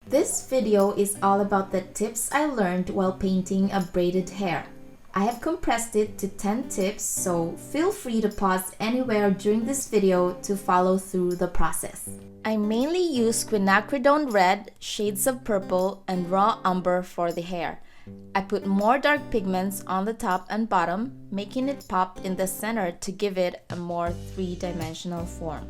This video is all about the tips I learned while painting a braided hair. I have compressed it to 10 tips, so feel free to pause anywhere during this video to follow through the process. I mainly use quinacridone red, shades of purple, and raw umber for the hair. I put more dark pigments on the top and bottom, making it pop in the center to give it a more three-dimensional form.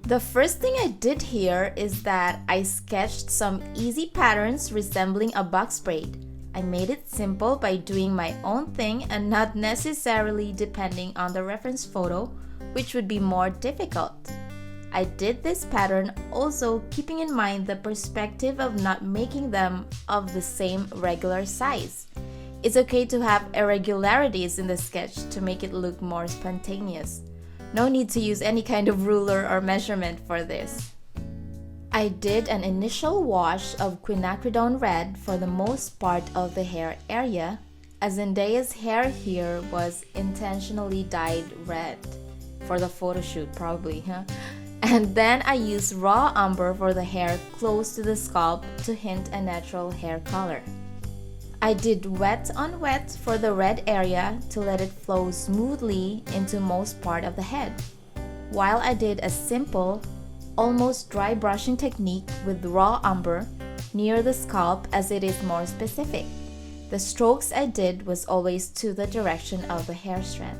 The first thing I did here is that I sketched some easy patterns resembling a box braid. I made it simple by doing my own thing and not necessarily depending on the reference photo, which would be more difficult. I did this pattern also keeping in mind the perspective of not making them of the same regular size. It's okay to have irregularities in the sketch to make it look more spontaneous. No need to use any kind of ruler or measurement for this. I did an initial wash of quinacridone red for the most part of the hair area, as Zendaya's hair here was intentionally dyed red. For the photo shoot probably, huh? And then I used raw umber for the hair close to the scalp to hint a natural hair color. I did wet on wet for the red area to let it flow smoothly into most part of the head, while I did a simple, almost dry brushing technique with raw umber near the scalp as it is more specific. The strokes I did was always to the direction of the hair strand.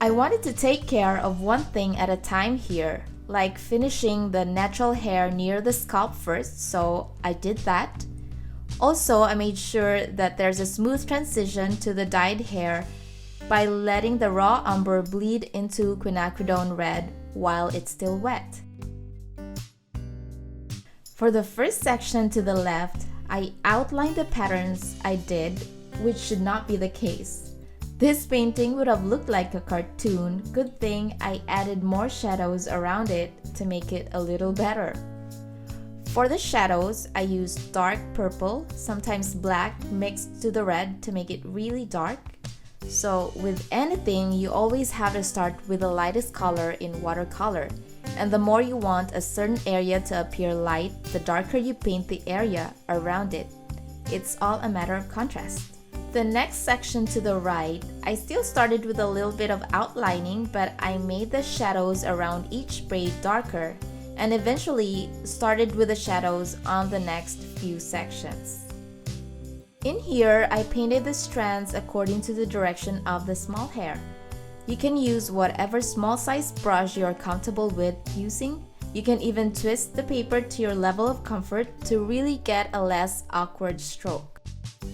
I wanted to take care of one thing at a time here, like finishing the natural hair near the scalp first, so I did that. Also, I made sure that there's a smooth transition to the dyed hair by letting the raw umber bleed into quinacridone red while it's still wet. For the first section to the left, I outlined the patterns I did, which should not be the case. This painting would have looked like a cartoon. Good thing I added more shadows around it to make it a little better. For the shadows, I used dark purple, sometimes black, mixed to the red to make it really dark. So with anything, you always have to start with the lightest color in watercolor. And the more you want a certain area to appear light, the darker you paint the area around it. It's all a matter of contrast. The next section to the right, I still started with a little bit of outlining, but I made the shadows around each braid darker and eventually started with the shadows on the next few sections. In here, I painted the strands according to the direction of the small hair. You can use whatever small size brush you're comfortable with using. You can even twist the paper to your level of comfort to really get a less awkward stroke.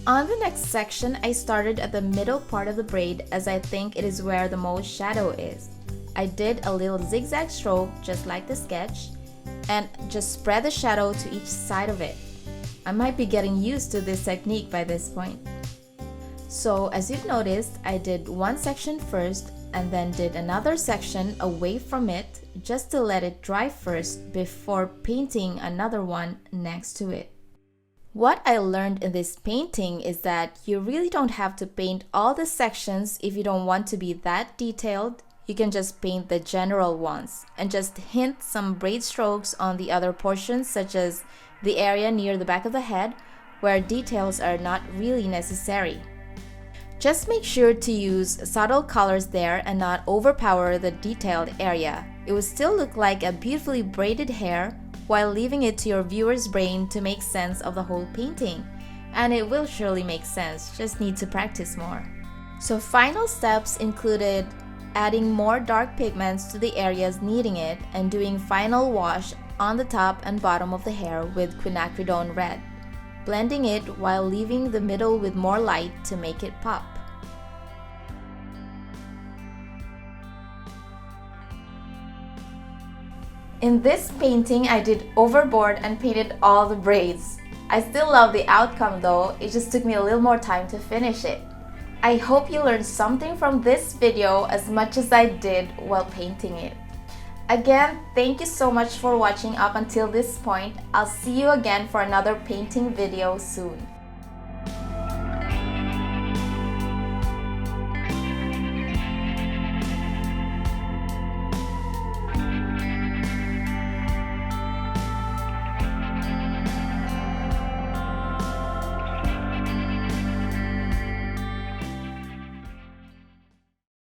On the next section, I started at the middle part of the braid as I think it is where the most shadow is. I did a little zigzag stroke just like the sketch and just spread the shadow to each side of it. I might be getting used to this technique by this point. So as you've noticed, I did one section first and then did another section away from it just to let it dry first before painting another one next to it. What I learned in this painting is that you really don't have to paint all the sections if you don't want to be that detailed. You can just paint the general ones and just hint some braid strokes on the other portions, such as the area near the back of the head where details are not really necessary. Just make sure to use subtle colors there and not overpower the detailed area. It will still look like a beautifully braided hair while leaving it to your viewer's brain to make sense of the whole painting. And it will surely make sense, just need to practice more. So final steps included adding more dark pigments to the areas needing it and doing final wash on the top and bottom of the hair with quinacridone red, blending it while leaving the middle with more light to make it pop. In this painting, I did overboard and painted all the braids. I still love the outcome though, it just took me a little more time to finish it. I hope you learned something from this video as much as I did while painting it. Again, thank you so much for watching up until this point. I'll see you again for another painting video soon.